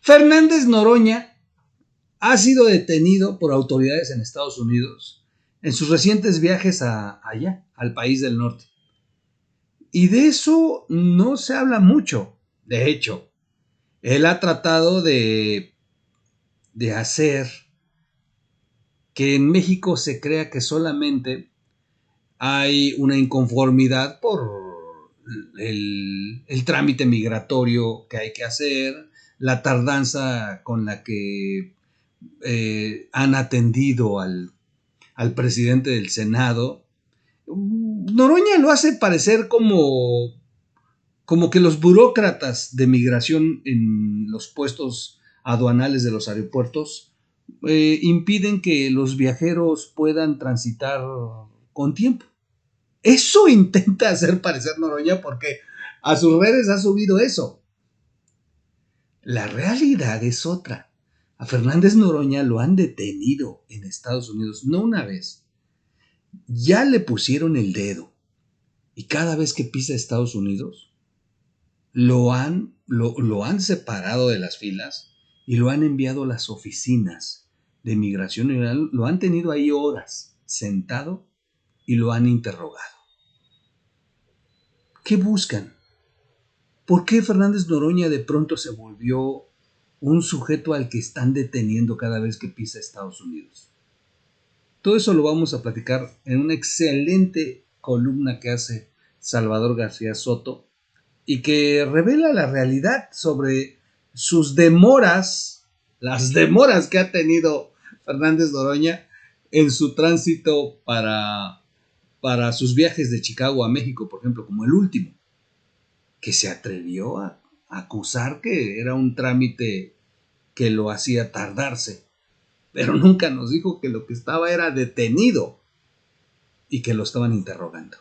Fernández Noroña ha sido detenido por autoridades en Estados Unidos en sus recientes viajes allá, al país del norte. Y de eso no se habla mucho. De hecho, él ha tratado de hacer que en México se crea que solamente hay una inconformidad por el trámite migratorio que hay que hacer, la tardanza con la que han atendido al presidente del Senado. Noroña lo hace parecer como que los burócratas de migración en los puestos aduanales de los aeropuertos impiden que los viajeros puedan transitar con tiempo. Eso intenta hacer parecer Noroña porque a sus redes ha subido eso. La realidad es otra. A Fernández Noroña lo han detenido en Estados Unidos, no una vez. Ya le pusieron el dedo. Y cada vez que pisa Estados Unidos, lo han separado de las filas y lo han enviado a las oficinas de migración. Lo han tenido ahí horas, sentado, y lo han interrogado. ¿Qué buscan? ¿Por qué Fernández Noroña de pronto se volvió un sujeto al que están deteniendo cada vez que pisa Estados Unidos? Todo eso lo vamos a platicar en una excelente columna que hace Salvador García Soto y que revela la realidad sobre sus demoras, las demoras que ha tenido Fernández Noroña en su tránsito para sus viajes de Chicago a México, por ejemplo, como el último, que se atrevió a acusar que era un trámite que lo hacía tardarse, pero nunca nos dijo que lo que estaba era detenido y que lo estaban interrogando.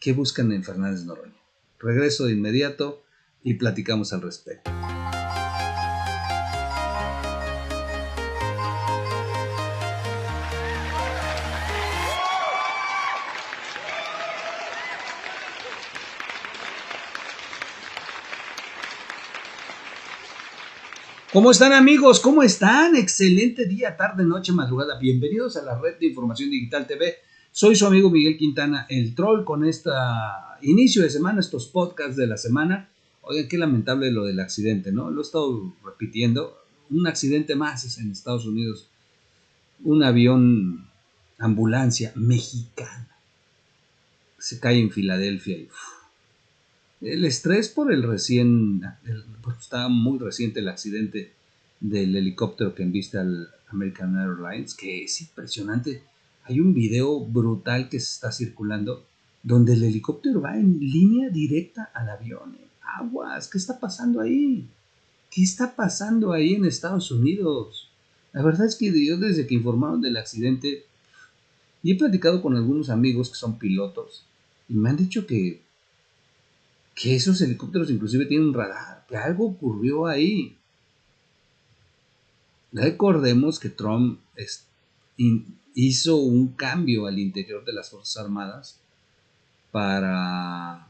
¿Qué buscan en Fernández Noroña? Regreso de inmediato y platicamos al respecto. ¿Cómo están, amigos? ¿Cómo están? Excelente día, tarde, noche, madrugada. Bienvenidos a la Red de Información Digital TV. Soy su amigo Miguel Quintana, el troll, con este inicio de semana, estos podcasts de la semana. Oigan, qué lamentable lo del accidente, ¿no? Lo he estado repitiendo. Un accidente más en Estados Unidos. Un avión ambulancia mexicana se cae en Filadelfia y el estrés por pues está muy reciente el accidente del helicóptero que enviste al American Airlines, que es impresionante. Hay un video brutal que se está circulando donde el helicóptero va en línea directa al avión. Aguas, ¿qué está pasando ahí? ¿Qué está pasando ahí en Estados Unidos? La verdad es que yo desde que informaron del accidente y he platicado con algunos amigos que son pilotos y me han dicho que esos helicópteros inclusive tienen un radar, que algo ocurrió ahí. Recordemos que Trump hizo un cambio al interior de las Fuerzas Armadas para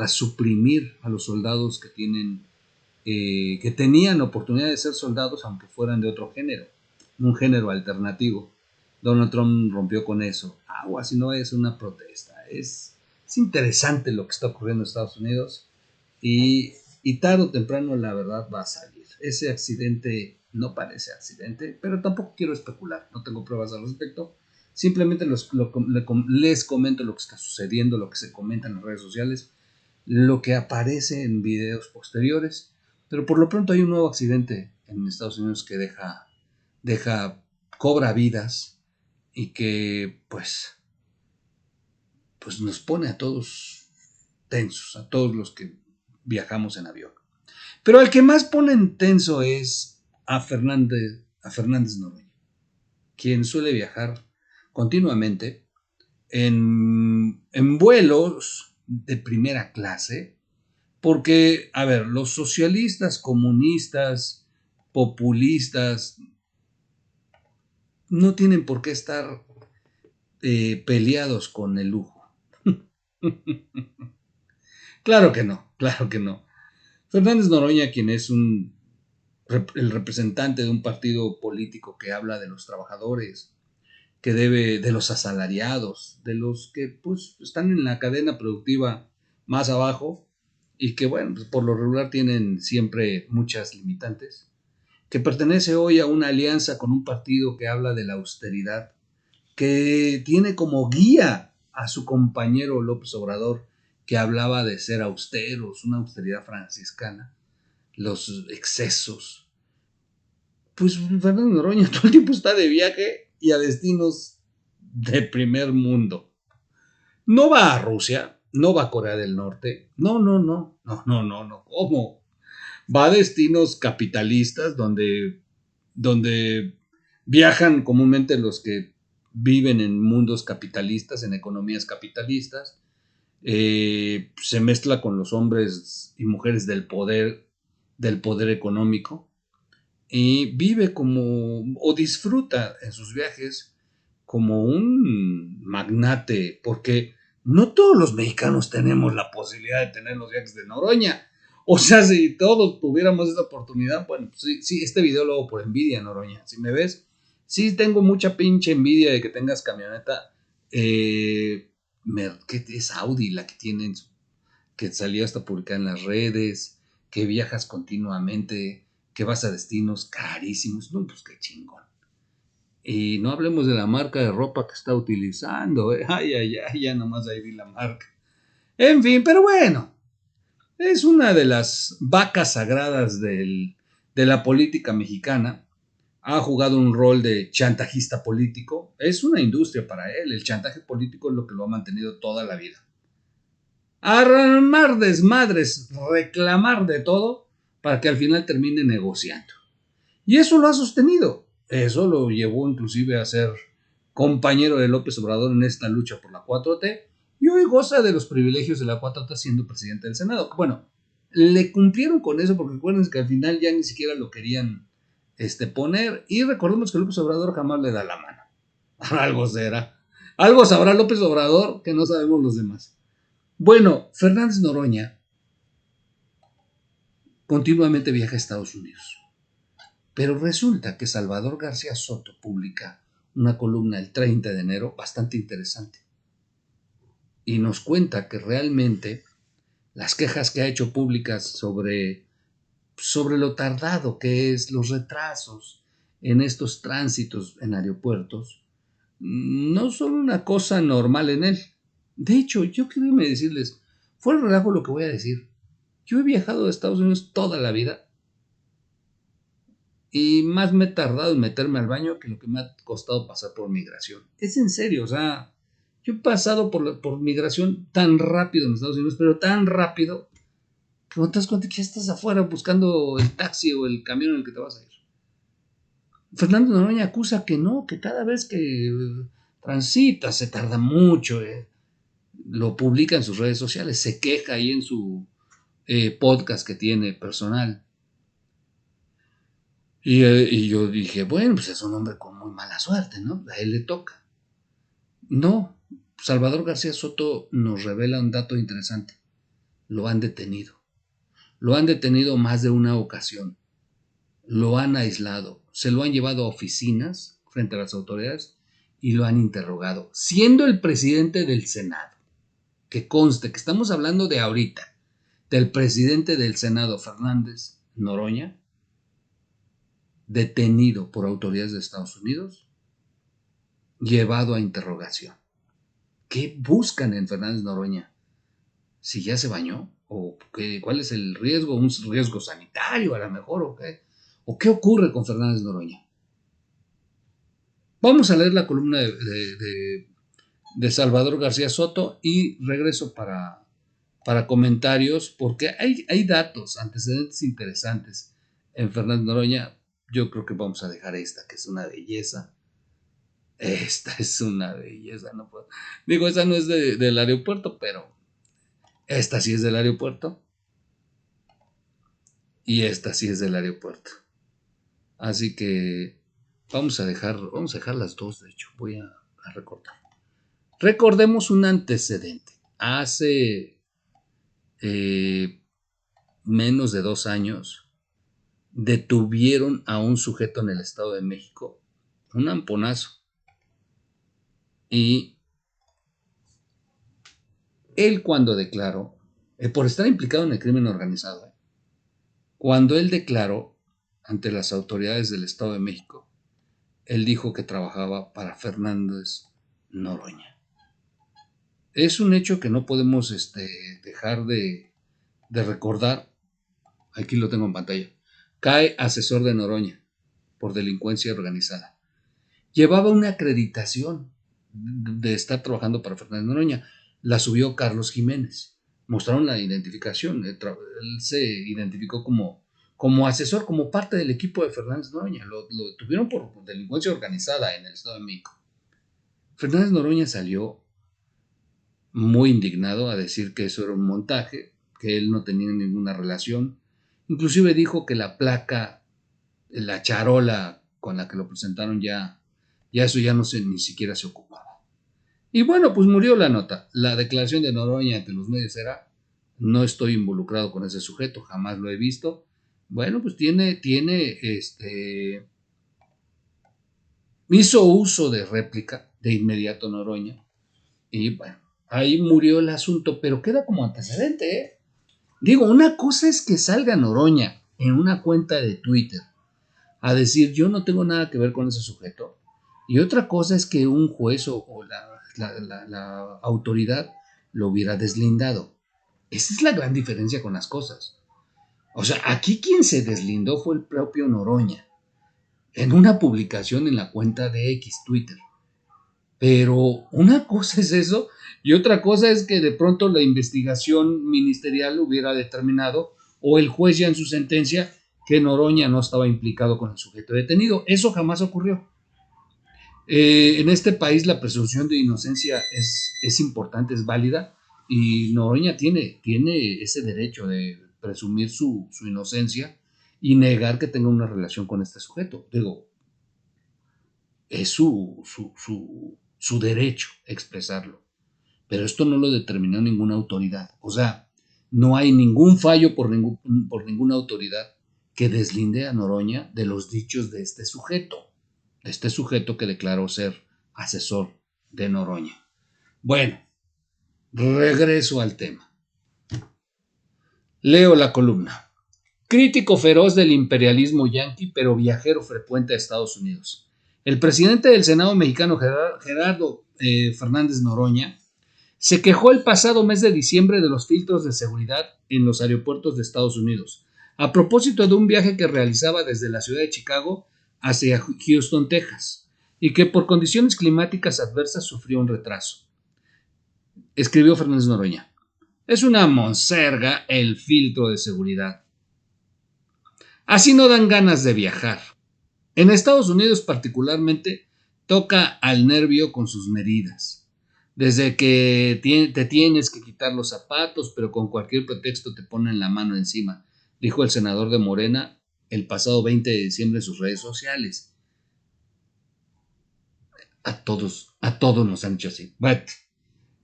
suprimir a los soldados que tenían oportunidad de ser soldados aunque fueran de otro género, un género alternativo. Donald Trump rompió con eso. Si no es una protesta. Es interesante lo que está ocurriendo en Estados Unidos y tarde o temprano la verdad va a salir. Ese accidente no parece accidente, pero tampoco quiero especular, no tengo pruebas al respecto. Simplemente les comento lo que está sucediendo, lo que se comenta en las redes sociales, lo que aparece en videos posteriores, pero por lo pronto hay un nuevo accidente en Estados Unidos que cobra vidas y que pues nos pone a todos tensos, a todos los que viajamos en avión. Pero el que más pone en tenso es a Fernández Noroña, quien suele viajar continuamente en vuelos de primera clase, porque, a ver, los socialistas, comunistas, populistas, no tienen por qué estar peleados con el lujo. Claro que no, claro que no. Fernández Noroña, quien es el representante de un partido político que habla de los trabajadores, que debe de los asalariados, de los que pues están en la cadena productiva más abajo y que bueno, pues, por lo regular tienen siempre muchas limitantes, que pertenece hoy a una alianza con un partido que habla de la austeridad, que tiene como guía a su compañero López Obrador, que hablaba de ser austeros, una austeridad franciscana, los excesos. Pues Fernando Noroña todo el tiempo está de viaje y a destinos de primer mundo. No va a Rusia, no va a Corea del Norte, no. ¿Cómo? Va a destinos capitalistas donde viajan comúnmente los que viven en mundos capitalistas, en economías capitalistas. Se mezcla con los hombres y mujeres del poder económico, y vive como, o disfruta en sus viajes como un magnate, porque no todos los mexicanos tenemos la posibilidad de tener los viajes de Noroña. O sea, si todos tuviéramos esa oportunidad, bueno, pues sí, este video lo hago por envidia, Noroña. Si me ves, sí tengo mucha pinche envidia de que tengas camioneta. ¿Qué es Audi la que tienen? Que salió hasta publicada en las redes, que viajas continuamente, que vas a destinos carísimos. No, pues qué chingón. Y no hablemos de la marca de ropa que está utilizando. Ay, ya nomás ahí vi la marca. En fin, pero bueno, es una de las vacas sagradas de la política mexicana. Ha jugado un rol de chantajista político. Es una industria para él. El chantaje político es lo que lo ha mantenido toda la vida. Armar desmadres, reclamar de todo para que al final termine negociando. Y eso lo ha sostenido. Eso lo llevó inclusive a ser compañero de López Obrador en esta lucha por la 4T, y hoy goza de los privilegios de la 4T siendo presidente del Senado. Bueno, le cumplieron con eso porque recuerden que al final ya ni siquiera lo querían poner, y recordemos que López Obrador jamás le da la mano. Algo será. Algo sabrá López Obrador que no sabemos los demás. Bueno, Fernández Noroña continuamente viaja a Estados Unidos. Pero resulta que Salvador García Soto publica una columna el 30 de enero bastante interesante. Y nos cuenta que realmente las quejas que ha hecho públicas sobre lo tardado que es, los retrasos en estos tránsitos en aeropuertos, no son una cosa normal en él. De hecho, yo quiero decirles, fuera de relajo lo que voy a decir. Yo he viajado a Estados Unidos toda la vida y más me he tardado en meterme al baño que lo que me ha costado pasar por migración. Es en serio, o sea, yo he pasado por migración tan rápido en Estados Unidos, pero tan rápido, que no te das cuenta que ya estás afuera buscando el taxi o el camión en el que te vas a ir. Fernando Noroña acusa que no, que cada vez que transita se tarda mucho. Lo publica en sus redes sociales, se queja ahí en su podcast que tiene personal. Y yo dije, bueno, pues es un hombre con muy mala suerte, ¿no? A él le toca. No, Salvador García Soto nos revela un dato interesante. Lo han detenido. Lo han detenido más de una ocasión. Lo han aislado. Se lo han llevado a oficinas frente a las autoridades y lo han interrogado. Siendo el presidente del Senado. Que conste que estamos hablando de ahorita. Del presidente del Senado, Fernández Noroña, detenido por autoridades de Estados Unidos, llevado a interrogación. ¿Qué buscan en Fernández Noroña? ¿Si ya se bañó? ¿O cuál es el riesgo? ¿Un riesgo sanitario a lo mejor? ¿O qué? ¿O qué ocurre con Fernández Noroña? Vamos a leer la columna de Salvador García Soto y regreso para comentarios, porque hay datos, antecedentes interesantes en Fernández Noroña. Yo creo que vamos a dejar esta, que es una belleza. Esta es una belleza, no puedo. Digo, esa no es del aeropuerto, pero esta sí es del aeropuerto. Y esta sí es del aeropuerto. Así que vamos a dejar las dos, de hecho. Voy a recortar. Recordemos un antecedente. Hace menos de 2 años, detuvieron a un sujeto en el Estado de México, un amponazo, y él cuando declaró, por estar implicado en el crimen organizado, cuando él declaró ante las autoridades del Estado de México, él dijo que trabajaba para Fernández Noroña. Es un hecho que no podemos dejar de recordar. Aquí lo tengo en pantalla. Cae asesor de Noroña por delincuencia organizada. Llevaba una acreditación de estar trabajando para Fernández Noroña. La subió Carlos Jiménez. Mostraron la identificación. Él se identificó como asesor, como parte del equipo de Fernández Noroña. Lo detuvieron por delincuencia organizada en el Estado de México. Fernández Noroña salió muy indignado a decir que eso era un montaje, que él no tenía ninguna relación. Inclusive dijo que la placa, la charola con la que lo presentaron ya eso ya no se, ni siquiera se ocupaba. Y bueno, pues murió la nota. La declaración de Noroña ante los medios era: no estoy involucrado con ese sujeto, jamás lo he visto. Bueno, pues hizo uso de réplica de inmediato Noroña. Y bueno, ahí murió el asunto, pero queda como antecedente, ¿eh? Digo, una cosa es que salga Noroña en una cuenta de Twitter a decir yo no tengo nada que ver con ese sujeto, y otra cosa es que un juez o la autoridad lo hubiera deslindado. Esa es la gran diferencia con las cosas. O sea, aquí quien se deslindó fue el propio Noroña, en una publicación en la cuenta de X Twitter. Pero una cosa es eso y otra cosa es que de pronto la investigación ministerial hubiera determinado, o el juez ya en su sentencia, que Noroña no estaba implicado con el sujeto detenido. Eso jamás ocurrió. En este país la presunción de inocencia es importante, es válida, y Noroña tiene ese derecho de presumir su inocencia y negar que tenga una relación con este sujeto. Digo, es su derecho expresarlo. Pero esto no lo determinó ninguna autoridad. O sea, no hay ningún fallo por ninguna autoridad que deslinde a Noroña de los dichos de este sujeto que declaró ser asesor de Noroña. Bueno, regreso al tema. Leo la columna. Crítico feroz del imperialismo yanqui, pero viajero frecuente a Estados Unidos. El presidente del Senado mexicano, Gerardo Fernández Noroña, se quejó el pasado mes de diciembre de los filtros de seguridad en los aeropuertos de Estados Unidos, a propósito de un viaje que realizaba desde la ciudad de Chicago hacia Houston, Texas, y que por condiciones climáticas adversas sufrió un retraso. Escribió Fernández Noroña: es una monserga el filtro de seguridad. Así no dan ganas de viajar. En Estados Unidos particularmente toca al nervio con sus medidas. Desde que te tienes que quitar los zapatos, pero con cualquier pretexto te ponen la mano encima, dijo el senador de Morena el pasado 20 de diciembre en sus redes sociales. A todos nos han dicho así. But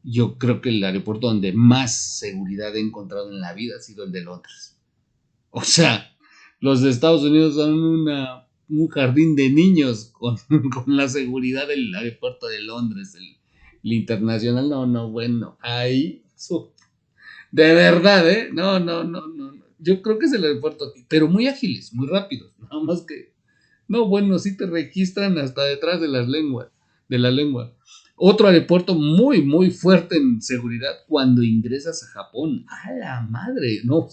yo creo que el aeropuerto donde más seguridad he encontrado en la vida ha sido el de Londres. O sea, los de Estados Unidos son un jardín de niños con la seguridad del aeropuerto de Londres, el internacional. No, bueno, ahí, de verdad, no. Yo creo que es el aeropuerto, pero muy ágiles, muy rápidos, nada más que, no, bueno, sí te registran hasta detrás de la lengua. Otro aeropuerto muy, muy fuerte en seguridad cuando ingresas a Japón. ¡A la madre! No,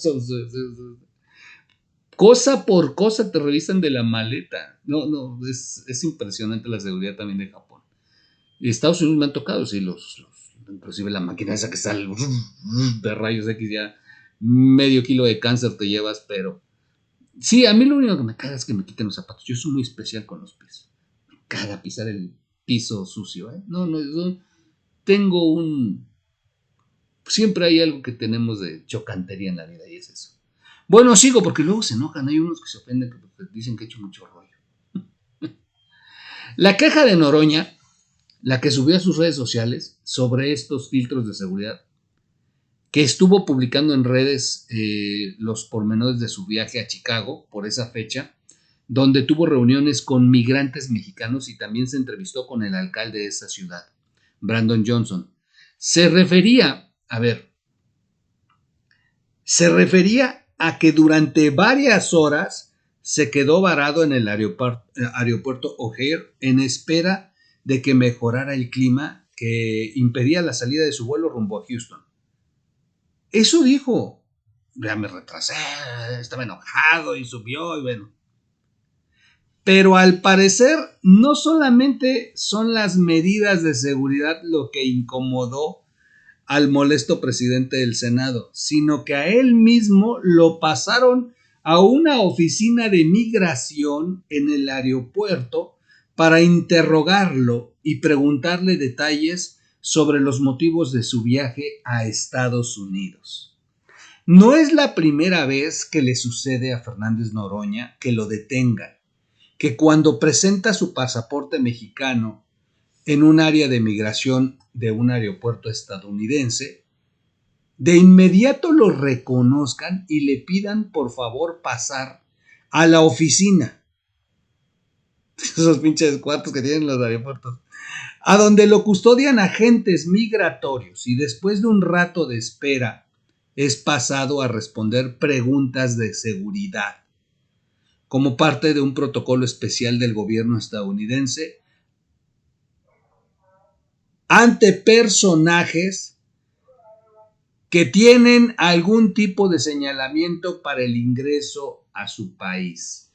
cosa por cosa te revisan de la maleta. No, es impresionante la seguridad también de Japón. Y Estados Unidos me han tocado, sí, inclusive la máquina esa que sale de rayos X, ya medio kilo de cáncer te llevas, pero sí, a mí lo único que me caga es que me quiten los zapatos. Yo soy muy especial con los pies. Me caga pisar el piso sucio, ¿eh? No, tengo siempre hay algo que tenemos de chocantería en la vida y es eso. Bueno, sigo porque luego se enojan. Hay unos que se ofenden que dicen que he hecho mucho rollo. La queja de Noroña, la que subió a sus redes sociales sobre estos filtros de seguridad, que estuvo publicando en redes los pormenores de su viaje a Chicago por esa fecha, donde tuvo reuniones con migrantes mexicanos y también se entrevistó con el alcalde de esa ciudad, Brandon Johnson. Se refería a que durante varias horas se quedó varado en el aeropuerto O'Hare en espera de que mejorara el clima que impedía la salida de su vuelo rumbo a Houston. Eso dijo. Ya me retrasé, estaba enojado y subió y bueno. Pero al parecer no solamente son las medidas de seguridad lo que incomodó al molesto presidente del Senado, sino que a él mismo lo pasaron a una oficina de migración en el aeropuerto para interrogarlo y preguntarle detalles sobre los motivos de su viaje a Estados Unidos. No es la primera vez que le sucede a Fernández Noroña que lo detengan, que cuando presenta su pasaporte mexicano en un área de migración de un aeropuerto estadounidense, de inmediato lo reconozcan y le pidan por favor pasar a la oficina. Esos pinches cuartos que tienen los aeropuertos. A donde lo custodian agentes migratorios y después de un rato de espera es pasado a responder preguntas de seguridad. Como parte de un protocolo especial del gobierno estadounidense, ante personajes que tienen algún tipo de señalamiento para el ingreso a su país.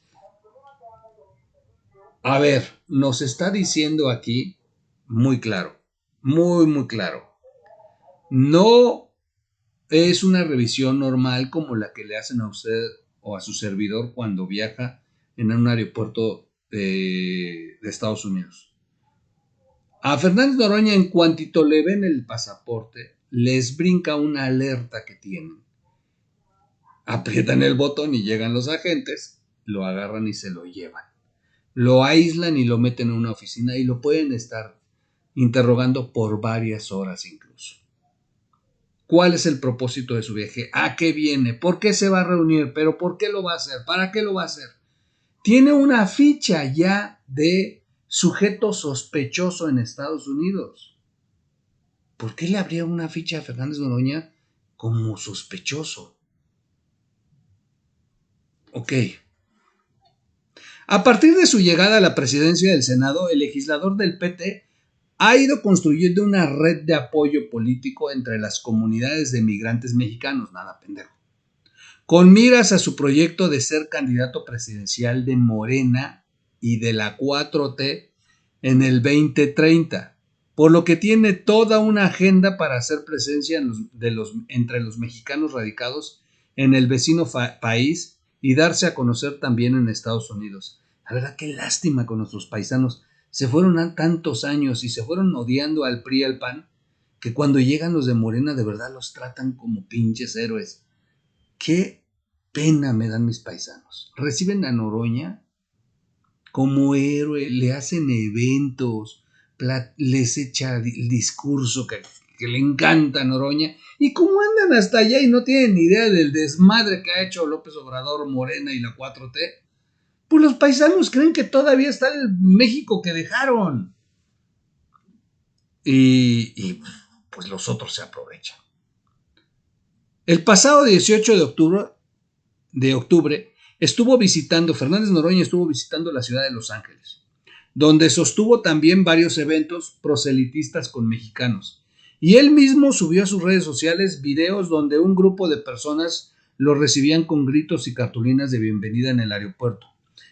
A ver, nos está diciendo aquí muy claro, muy claro. No es una revisión normal como la que le hacen a usted o a su servidor cuando viaja en un aeropuerto de Estados Unidos. A Fernández Noroña, en cuantito le ven el pasaporte, les brinca una alerta que tienen. Aprietan el botón y llegan los agentes, lo agarran y se lo llevan. Lo aíslan y lo meten en una oficina y lo pueden estar interrogando por varias horas incluso. ¿Cuál es el propósito de su viaje? ¿A qué viene? ¿Por qué se va a reunir? ¿Pero por qué lo va a hacer? ¿Para qué lo va a hacer? Tiene una ficha ya de sujeto sospechoso en Estados Unidos. ¿Por qué le habría una ficha a Fernández Noroña como sospechoso? Ok. A partir de su llegada a la presidencia del Senado, el legislador del PT ha ido construyendo una red de apoyo político entre las comunidades de migrantes mexicanos, nada pendejo, con miras a su proyecto de ser candidato presidencial de Morena y de la 4T en el 2030, por lo que tiene toda una agenda para hacer presencia entre los mexicanos radicados en el vecino país y darse a conocer también en Estados Unidos. La verdad, qué lástima con nuestros paisanos. Se fueron a tantos años y se fueron odiando al PRI y al PAN, que cuando llegan los de Morena de verdad los tratan como pinches héroes. Qué pena me dan mis paisanos. Reciben a Noroña como héroe, le hacen eventos, les echa el discurso que le encanta a Noroña, y como andan hasta allá y no tienen ni idea del desmadre que ha hecho López Obrador, Morena y la 4T, pues los paisanos creen que todavía está el México que dejaron. Y pues los otros se aprovechan. El pasado 18 de octubre Fernández Noroña estuvo visitando la ciudad de Los Ángeles, donde sostuvo también varios eventos proselitistas con mexicanos. Y él mismo subió a sus redes sociales videos donde un grupo de personas lo recibían con gritos y cartulinas de bienvenida en el aeropuerto.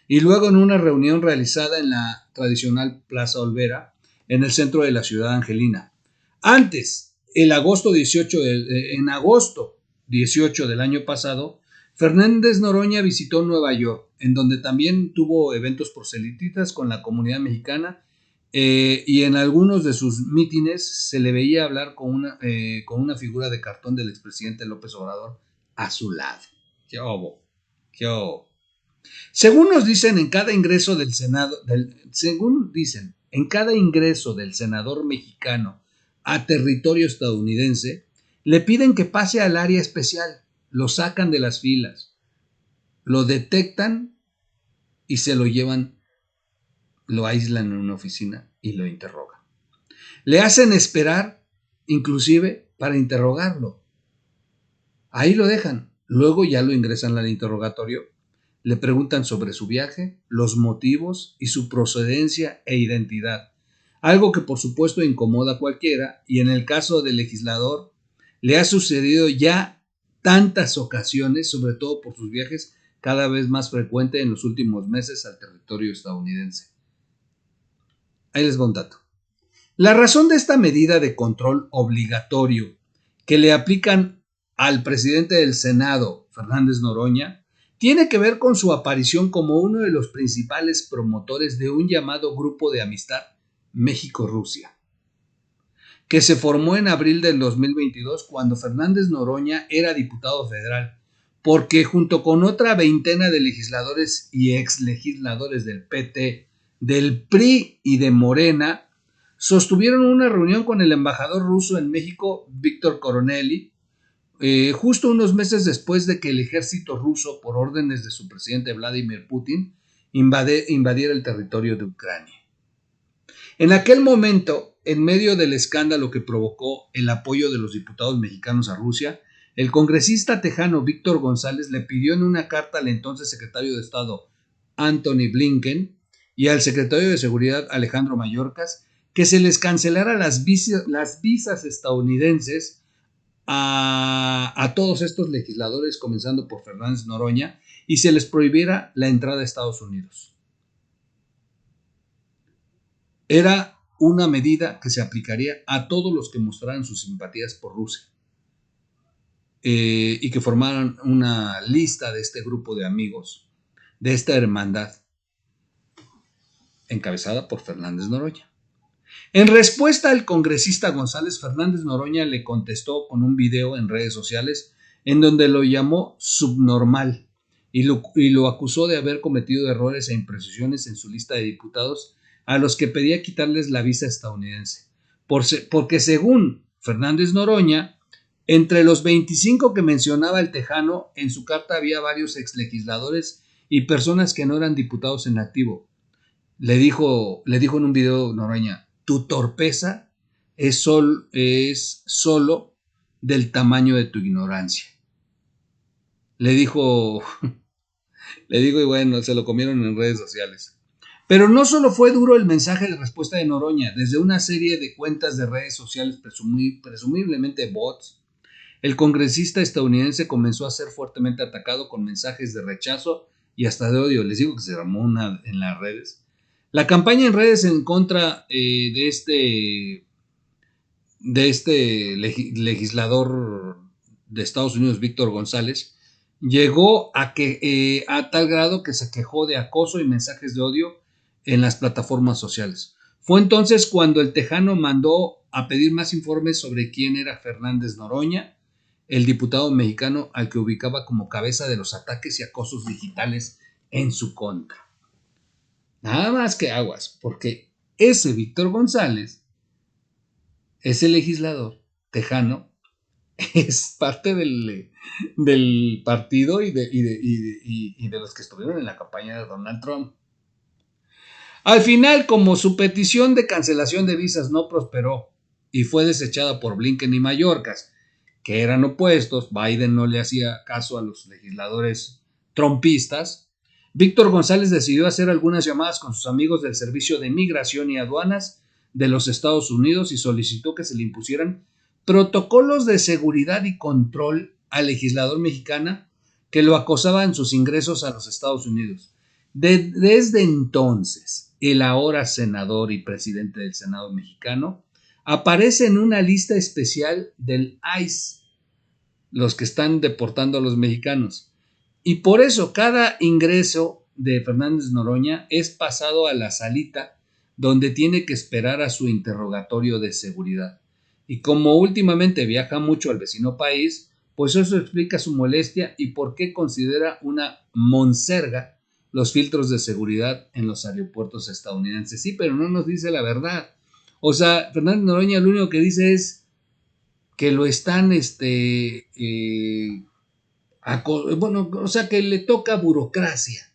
Y luego en una reunión realizada en la tradicional Plaza Olvera, en el centro de la ciudad angelina. Antes, en agosto 18 del año pasado, Fernández Noroña visitó Nueva York, en donde también tuvo eventos proselitistas con la comunidad mexicana, y en algunos de sus mítines se le veía hablar con una figura de cartón del expresidente López Obrador a su lado. ¡Qué obo! ¡Qué obo! Según dicen, en cada ingreso del senador mexicano a territorio estadounidense, Le piden que pase al área especial, lo sacan de las filas, lo detectan y se lo llevan, lo aíslan en una oficina y lo interrogan. Le hacen esperar, inclusive, para interrogarlo. Ahí lo dejan. Luego ya lo ingresan al interrogatorio. Le preguntan sobre su viaje, los motivos y su procedencia e identidad. Algo que por supuesto incomoda a cualquiera, y en el caso del legislador le ha sucedido ya tantas ocasiones, sobre todo por sus viajes cada vez más frecuentes en los últimos meses al territorio estadounidense. Ahí les va un dato. La razón de esta medida de control obligatorio que le aplican al presidente del Senado, Fernández Noroña, tiene que ver con su aparición como uno de los principales promotores de un llamado Grupo de Amistad México-Rusia, que se formó en abril del 2022 cuando Fernández Noroña era diputado federal, porque junto con otra veintena de legisladores y exlegisladores del PT, del PRI y de Morena, sostuvieron una reunión con el embajador ruso en México, Víctor Coronelli, justo unos meses después de que el ejército ruso, por órdenes de su presidente Vladimir Putin, invadiera el territorio de Ucrania. En aquel momento, en medio del escándalo que provocó el apoyo de los diputados mexicanos a Rusia, el congresista tejano Víctor González le pidió en una carta al entonces secretario de Estado Antony Blinken y al secretario de Seguridad Alejandro Mayorkas que se les cancelara las visas estadounidenses a todos estos legisladores, comenzando por Fernández Noroña, y se les prohibiera la entrada a Estados Unidos. Era una medida que se aplicaría a todos los que mostraran sus simpatías por Rusia y que formaran una lista de este grupo de amigos, de esta hermandad, encabezada por Fernández Noroña. En respuesta al congresista González, Fernández Noroña le contestó con un video en redes sociales en donde lo llamó subnormal y lo acusó de haber cometido errores e imprecisiones en su lista de diputados a los que pedía quitarles la visa estadounidense. Porque según Fernández Noroña, entre los 25 que mencionaba el tejano, en su carta había varios exlegisladores y personas que no eran diputados en activo. Le dijo en un video Noroña: tu torpeza es solo del tamaño de tu ignorancia. Le dijo, y bueno, se lo comieron en redes sociales. Pero no solo fue duro el mensaje de respuesta de Noroña, desde una serie de cuentas de redes sociales presumiblemente bots, el congresista estadounidense comenzó a ser fuertemente atacado con mensajes de rechazo y hasta de odio. Les digo que se armó una en las redes. La campaña en redes en contra de este legislador de Estados Unidos, Víctor González, llegó a tal grado que se quejó de acoso y mensajes de odio en las plataformas sociales. Fue entonces cuando el tejano mandó a pedir más informes sobre quién era Fernández Noroña, el diputado mexicano al que ubicaba como cabeza de los ataques y acosos digitales en su contra. Nada más que aguas, porque ese Víctor González, ese legislador tejano, es parte del partido y de los que estuvieron en la campaña de Donald Trump. Al final, como su petición de cancelación de visas no prosperó y fue desechada por Blinken y Mayorkas, que eran opuestos, Biden no le hacía caso a los legisladores trumpistas, Víctor González decidió hacer algunas llamadas con sus amigos del Servicio de Migración y Aduanas de los Estados Unidos y solicitó que se le impusieran protocolos de seguridad y control al legislador mexicano que lo acosaba en sus ingresos a los Estados Unidos. Desde entonces, el ahora senador y presidente del Senado mexicano aparece en una lista especial del ICE, los que están deportando a los mexicanos. Y por eso cada ingreso de Fernández Noroña es pasado a la salita donde tiene que esperar a su interrogatorio de seguridad. Y como últimamente viaja mucho al vecino país, pues eso explica su molestia y por qué considera una monserga los filtros de seguridad en los aeropuertos estadounidenses. Sí, pero no nos dice la verdad. O sea, Fernández Noroña lo único que dice es: que lo están, bueno, o sea, que le toca burocracia,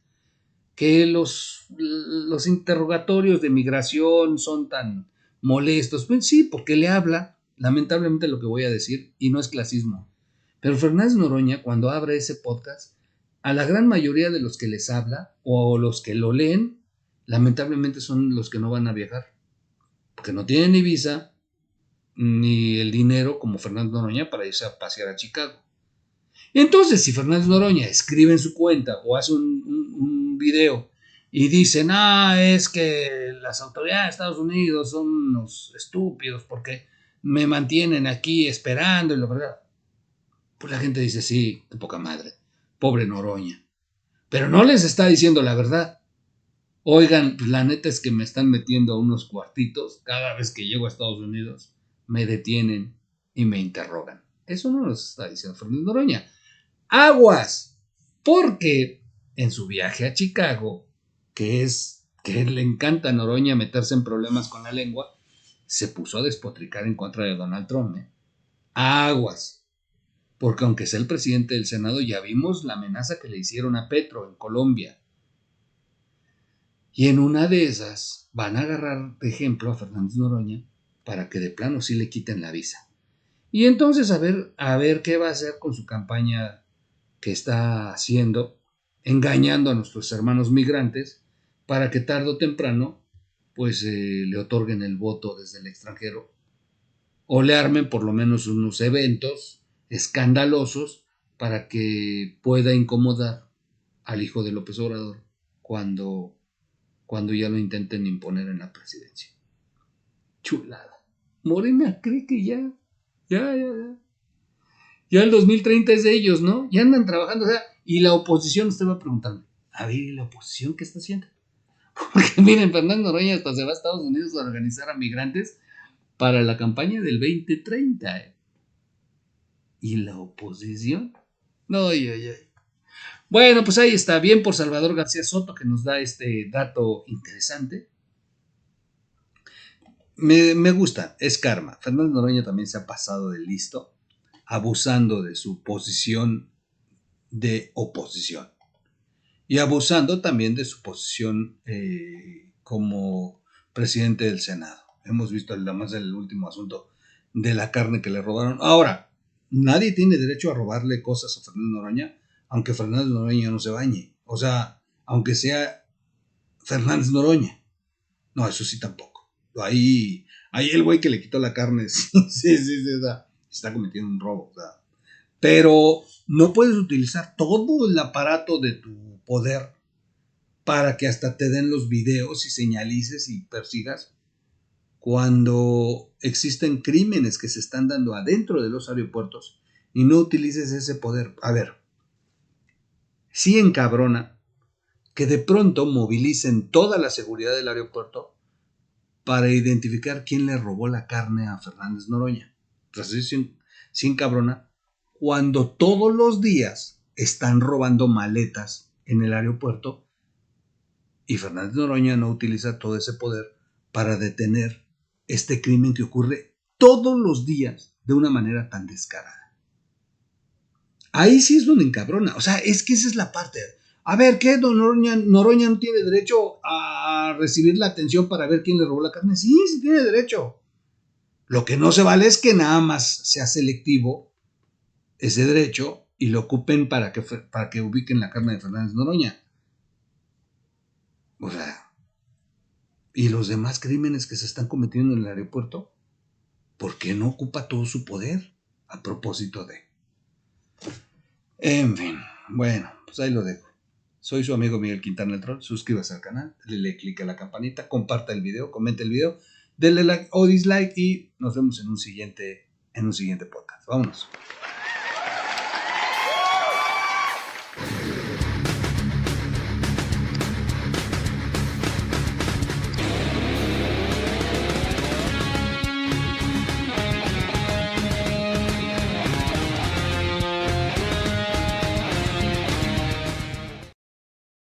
que los interrogatorios de migración son tan molestos. Pues sí, porque le habla, lamentablemente lo que voy a decir, y no es clasismo. Pero Fernández Noroña, cuando abre ese podcast, a la gran mayoría de los que les habla, o los que lo leen, lamentablemente son los que no van a viajar, porque no tienen ni visa, ni el dinero como Fernández Noroña para irse a pasear a Chicago. Entonces, si Fernández Noroña escribe en su cuenta o hace un video y dice, es que las autoridades de Estados Unidos son unos estúpidos porque me mantienen aquí esperando y lo verdad, pues la gente dice, sí, qué poca madre, pobre Noroña. Pero no les está diciendo la verdad. Oigan, pues la neta es que me están metiendo a unos cuartitos cada vez que llego a Estados Unidos, me detienen y me interrogan. Eso no nos está diciendo Fernández Noroña. Aguas, porque en su viaje a Chicago, que le encanta a Noroña meterse en problemas con la lengua, se puso a despotricar en contra de Donald Trump. Aguas, porque aunque sea el presidente del Senado, ya vimos la amenaza que le hicieron a Petro en Colombia. Y en una de esas van a agarrar de ejemplo a Fernández Noroña para que de plano sí le quiten la visa. Y entonces a ver qué va a hacer con su campaña que está haciendo, engañando a nuestros hermanos migrantes para que tarde o temprano pues le otorguen el voto desde el extranjero o le armen por lo menos unos eventos escandalosos para que pueda incomodar al hijo de López Obrador cuando ya lo intenten imponer en la presidencia. Chulada. Morena cree que ya. Ya el 2030 es de ellos, ¿no? Ya andan trabajando, o sea, y la oposición, usted va a preguntarme, a ver, ¿y la oposición qué está haciendo? Porque miren, Fernando Noroña hasta se va a Estados Unidos a organizar a migrantes para la campaña del 2030. ¿Y la oposición? No, Bueno, pues ahí está, bien por Salvador García Soto que nos da este dato interesante. Me gusta, es karma. Fernando Noroña también se ha pasado de listo, abusando de su posición de oposición y abusando también de su posición como presidente del Senado. Hemos visto además el último asunto de la carne que le robaron. Ahora, nadie tiene derecho a robarle cosas a Fernando Noroña, aunque Fernández Noroña no se bañe. O sea, aunque sea Fernández Noroña. No, eso sí tampoco. Ahí el güey que le quitó la carne, sí, está cometiendo un robo. O sea, pero no puedes utilizar todo el aparato de tu poder para que hasta te den los videos y señalices y persigas cuando existen crímenes que se están dando adentro de los aeropuertos y no utilices ese poder. A ver, sí encabrona que de pronto movilicen toda la seguridad del aeropuerto para identificar quién le robó la carne a Fernández Noroña. Entonces, sí encabrona cuando todos los días están robando maletas en el aeropuerto y Fernández Noroña no utiliza todo ese poder para detener este crimen que ocurre todos los días de una manera tan descarada. Ahí sí es donde encabrona. O sea, es que esa es la parte. A ver, ¿qué? Noroña no tiene derecho a recibir la atención para ver quién le robó la carne. Sí tiene derecho. Lo que no se vale es que nada más sea selectivo ese derecho y lo ocupen para que ubiquen la carne de Fernández Noroña. O sea, y los demás crímenes que se están cometiendo en el aeropuerto, ¿por qué no ocupa todo su poder a propósito de? En fin, bueno, pues ahí lo dejo. Soy su amigo Miguel Quintana el Troll. Suscríbase al canal, dele click a la campanita, comparta el video, comente el video, denle like o dislike y nos vemos en un siguiente podcast. Vámonos.